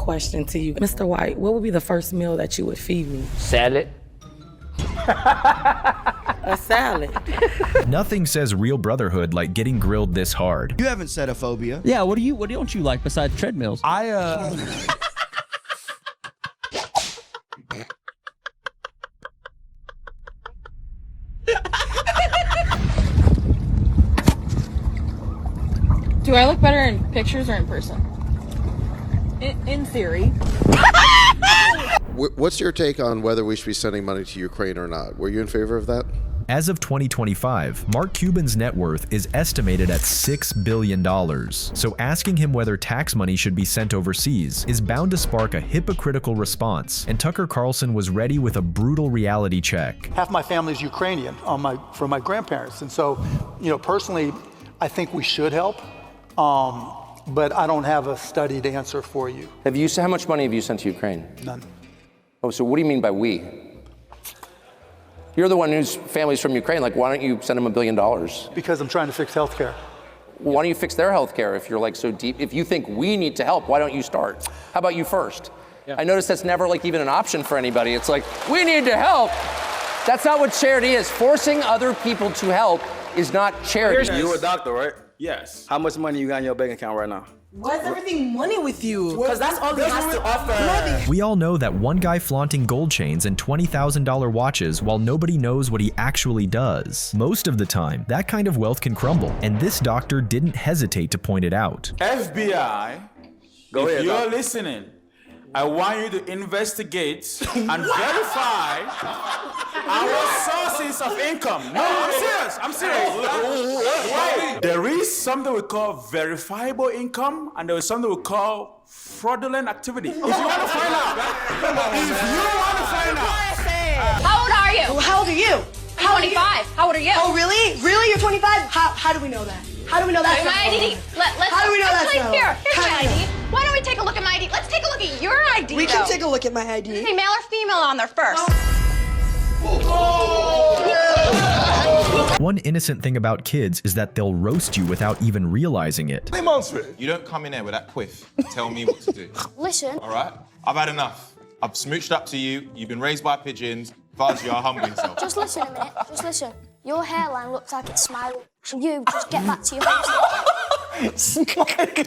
question to you. Mr. White, what would be the first meal that you would feed me? Salad. A salad. Nothing says real brotherhood like getting grilled this hard. You haven't said a phobia. Yeah, what don't you like besides treadmills? Do I look better in pictures or in person? In theory. What's your take on whether we should be sending money to Ukraine or not? Were you in favor of that? As of 2025, Mark Cuban's net worth is estimated at $6 billion. So asking him whether tax money should be sent overseas is bound to spark a hypocritical response, and Tucker Carlson was ready with a brutal reality check. Half my family's Ukrainian from my grandparents, and so, personally, I think we should help. But I don't have a studied answer for you. How much money have you sent to Ukraine? None. Oh, so what do you mean by we? You're the one whose family's from Ukraine. Like, why don't you send them $1 billion? Because I'm trying to fix healthcare. Why don't you fix their healthcare if you're like so deep? If you think we need to help, why don't you start? How about you first? Yeah. I notice that's never like even an option for anybody. It's like, we need to help. That's not what charity is. Forcing other people to help is not charity. You're a doctor, right? Yes. How much money you got in your bank account right now? Why is everything money with you? Because that's all he has to offer. We all know that one guy flaunting gold chains and $20,000 watches while nobody knows what he actually does. Most of the time, that kind of wealth can crumble, and this doctor didn't hesitate to point it out. FBI, if you're listening, I want you to investigate and verify our sources of income. No, I'm serious. Wait. There is something we call verifiable income, and there is something we call fraudulent activity. If you want to find out, How old are you? How old are you? 25. How old are you? Oh, really? Really? You're 25? How do we know that? How do we know that? My ID. How do we know that? Here's my ID. Why don't we take a look at my ID? Let's take a look at your ID. We can take a look at my ID. Hey, male or female on there first? One innocent thing about kids is that they'll roast you without even realizing it. You don't come in here with that quiff and tell me what to do. Listen. All right? I've had enough. I've smooched up to you. You've been raised by pigeons. If I was you, I'll humble yourself. Just listen a minute. Just listen. Your hairline looks like it's smiling. So you just get back to your house. Smiling.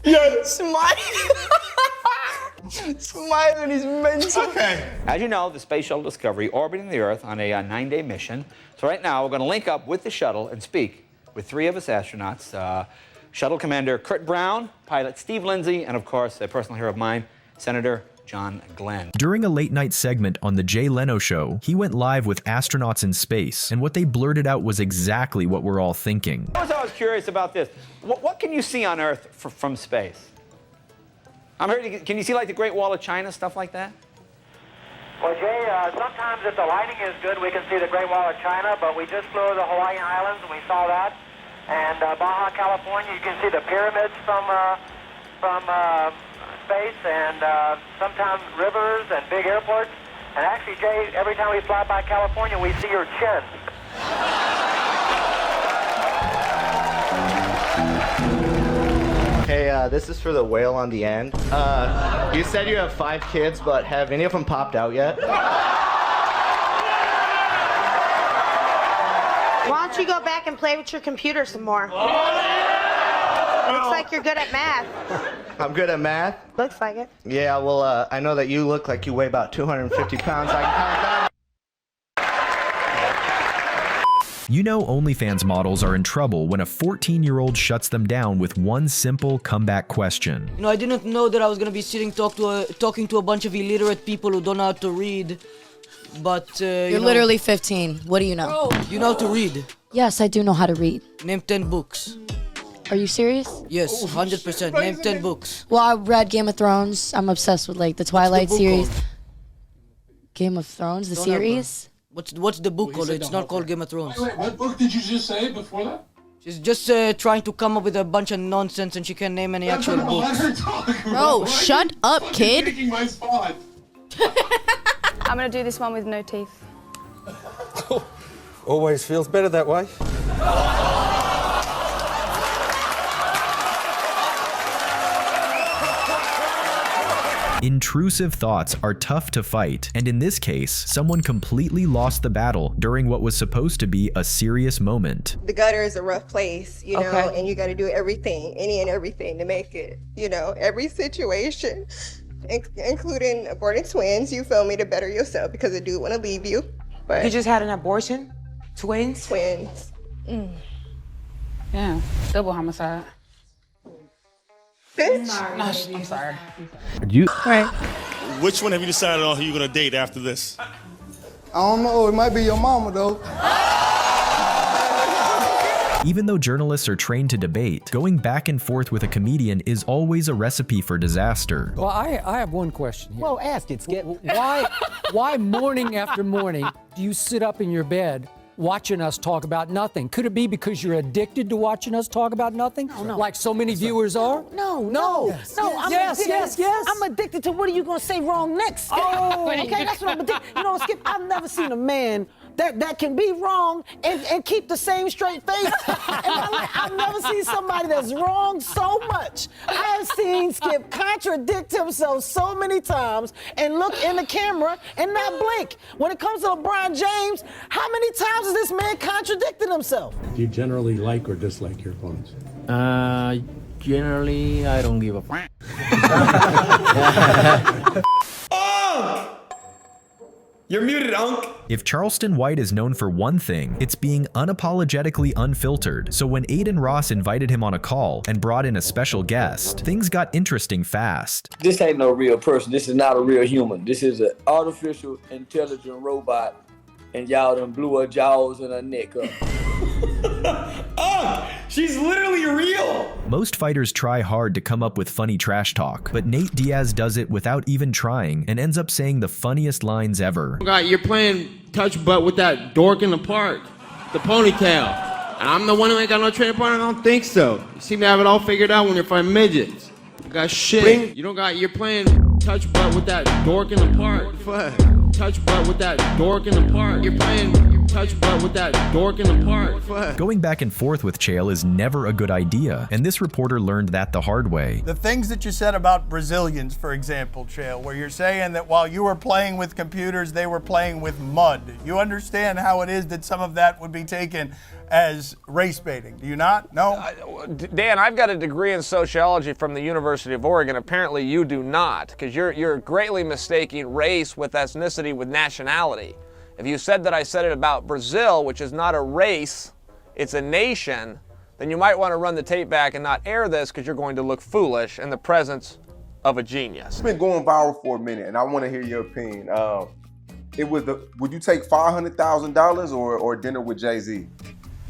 Yeah. Smiling. Smiling is mental. Okay. As you know, the Space Shuttle Discovery orbiting the Earth on a 9-day mission. So right now, we're going to link up with the shuttle and speak with 3 of its astronauts. Shuttle Commander Kurt Brown, pilot Steve Lindsay, and of course, a personal hero of mine, Senator John Glenn. During a late-night segment on The Jay Leno Show, he went live with astronauts in space, and what they blurted out was exactly what we're all thinking. I was curious about this. What can you see on Earth from space? Can you see like the Great Wall of China, stuff like that? Well, Jay, sometimes if the lighting is good, we can see the Great Wall of China, but we just flew over the Hawaiian Islands and we saw that. And Baja California, you can see the pyramids from space, and sometimes rivers and big airports. And actually, Jay, every time we fly by California, we see your chin. Hey, this is for the whale on the end. You said you have 5 kids, but have any of them popped out yet? Why don't you go back and play with your computer some more? Looks like you're good at math. I'm good at math? Looks like it. Yeah, well, I know that you look like you weigh about 250 pounds. I can count that. You know OnlyFans models are in trouble when a 14-year-old shuts them down with one simple comeback question. I didn't know that I was going to be talking to a bunch of illiterate people who don't know how to read. But, You're literally 15. What do you know? Oh, you know how to read? Yes, I do know how to read. Name 10 books. Are you serious? Yes, 100%. Name 10 books. Well, I read Game of Thrones. I'm obsessed with, like, the Twilight series. Called? Game of Thrones, the series? What's the book called? It's not called Game of Thrones. Wait, what book did you just say before that? She's just trying to come up with a bunch of nonsense and she can't name any actual books. Bro, shut up, kid. Taking my spot. I'm gonna do this one with no teeth. Always feels better that way. Intrusive thoughts are tough to fight, and in this case, someone completely lost the battle during what was supposed to be a serious moment. The gutter is a rough place, you know, and you got to do everything, any and everything to make it, you know, every situation, including aborting twins, you feel me, to better yourself because I do want to leave you. But you just had an abortion? Twins? Twins. Yeah, double homicide. Bitch. No, I'm sorry. Right. Which one have you decided on who you're gonna date after this? I don't know. It might be your mama, though. Even though journalists are trained to debate, going back and forth with a comedian is always a recipe for disaster. Well, I have one question here. Well, ask it, Skip. Why morning after morning do you sit up in your bed watching us talk about nothing? Could it be because you're addicted to watching us talk about nothing? No. Like so many viewers are? No. I'm addicted. I'm addicted to what are you gonna say wrong next, Skip? Oh. Okay, that's what I'm addicted. You know, Skip, I've never seen a man that can be wrong and keep the same straight face. I've never seen somebody that's wrong so much. I've seen Skip contradict himself so many times and look in the camera and not blink. When it comes to LeBron James, how many times has this man contradicted himself? Do you generally like or dislike your opponents? Generally, I don't give a fuck. You're muted, Unc. If Charleston White is known for one thing, it's being unapologetically unfiltered. So when Aiden Ross invited him on a call and brought in a special guest, things got interesting fast. This ain't no real person. This is not a real human. This is an artificial intelligent robot, and y'all done blew her jaws and her neck up. She's literally real. Most fighters try hard to come up with funny trash talk, but Nate Diaz does it without even trying and ends up saying the funniest lines ever. God, you're playing touch butt with that dork in the park, the ponytail. And I'm the one who ain't got no training partner? I don't think so. You seem to have it all figured out when you're fighting midgets. You got shit. You don't got, you're playing touch butt with that dork in the park. Touch butt with that dork in the park. You're playing touch butt with that dork in the park. Going back and forth with Chael is never a good idea, and this reporter learned that the hard way. The things that you said about Brazilians, for example, Chael, where you're saying that while you were playing with computers, they were playing with mud. You understand how it is that some of that would be taken as race baiting, do you not? No? Dan, I've got a degree in sociology from the University of Oregon. Apparently you do not, because you're greatly mistaking race with ethnicity with nationality. If you said that I said it about Brazil, which is not a race, it's a nation, then you might want to run the tape back and not air this because you're going to look foolish in the presence of a genius. It's been going viral for a minute, and I want to hear your opinion. Would you take $500,000 or dinner with Jay-Z?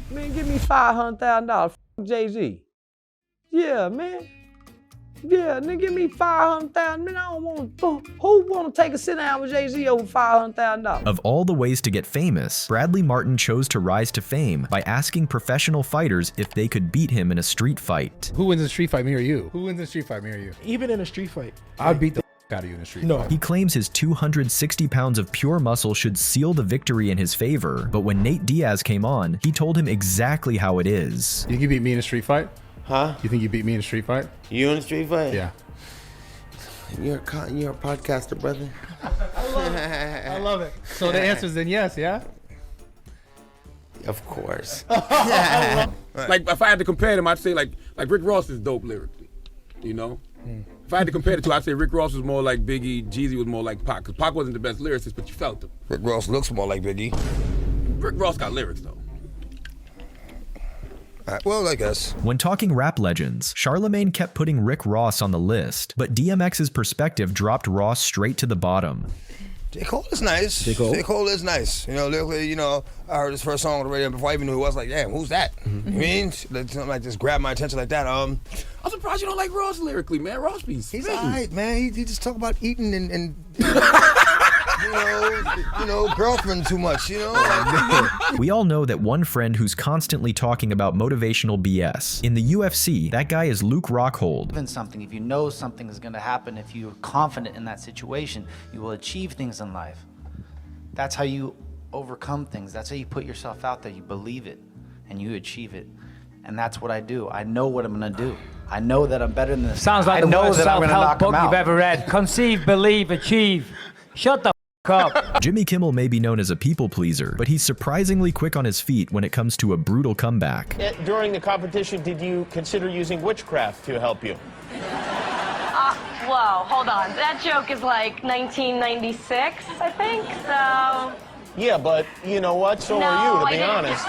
Man, give me $500,000. F Jay-Z. Yeah, man. Yeah, nigga, give me $500,000. Man, I don't want to. Who want to take a sit down with Jay-Z over $500,000? Of all the ways to get famous, Bradley Martin chose to rise to fame by asking professional fighters if they could beat him in a street fight. Who wins in a street fight, me or you? Who wins in a street fight, me or you? Even in a street fight. I'd beat the out of you in a street fight. He claims his 260 pounds of pure muscle should seal the victory in his favor, but when Nate Diaz came on, he told him exactly how it is. You think you beat me in a street fight? Huh? You think you beat me in a street fight? You in a street fight? Yeah. You're a podcaster, brother. I love it. So the answer is then yes, yeah? Of course. Like if I had to compare them, I'd say like Rick Ross is dope lyrically, you know? If I had to compare the two, I'd say Rick Ross was more like Biggie, Jeezy was more like Pac, because Pac wasn't the best lyricist, but you felt him. Rick Ross looks more like Biggie. Rick Ross got lyrics though. Well, I guess. When talking rap legends, Charlemagne kept putting Rick Ross on the list, but DMX's perspective dropped Ross straight to the bottom. J. Cole is nice. J. Cole is nice. You know, lyrically, you know, I heard his first song on the radio before I even knew who it was. Like, damn, who's that? You mean? Something like just grabbed my attention like that. I'm surprised you don't like Ross lyrically, man. Ross be He's all right, man. He just talk about eating and you know, girlfriend too much, you know? We all know that one friend who's constantly talking about motivational BS. In the UFC, that guy is Luke Rockhold. Even something, if you know something is going to happen, if you're confident in that situation, you will achieve things in life. That's how you overcome things. That's how you put yourself out there. You believe it and you achieve it. And that's what I do. I know what I'm going to do. I know that I'm better than this. Sounds like I the know worst that I'm gonna self-help knock him book you've out. ever read. Conceive, believe, achieve. Shut the up. Jimmy Kimmel may be known as a people pleaser, but he's surprisingly quick on his feet when it comes to a brutal comeback. During the competition, did you consider using witchcraft to help you? Whoa, hold on. That joke is like 1996, I think, so... Yeah, but you know what? So are you, to be honest.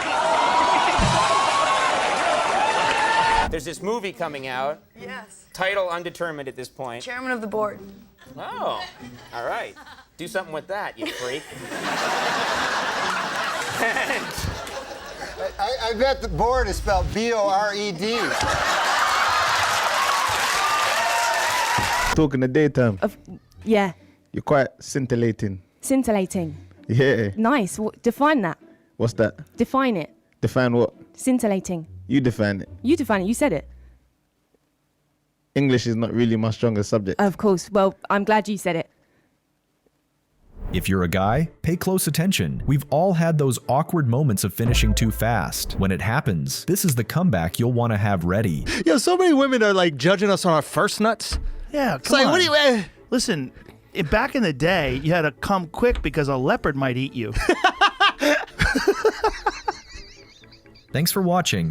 There's this movie coming out. Yes. Title undetermined at this point. Chairman of the board. Oh, all right. Do something with that, you freak. I bet the board is spelled B-O-R-E-D. Talk in the daytime. Yeah. You're quite scintillating. Scintillating. Yeah. Nice. Define that. What's that? Define it. Define what? Scintillating. You define it. You define it. You said it. English is not really my strongest subject. Of course. Well, I'm glad you said it. If you're a guy, pay close attention. We've all had those awkward moments of finishing too fast. When it happens, this is the comeback you'll want to have ready. Yo, so many women are like judging us on our first nuts. Yeah, It's like, come what on. do you? Listen, back in the day, you had to come quick because a leopard might eat you. Thanks for watching.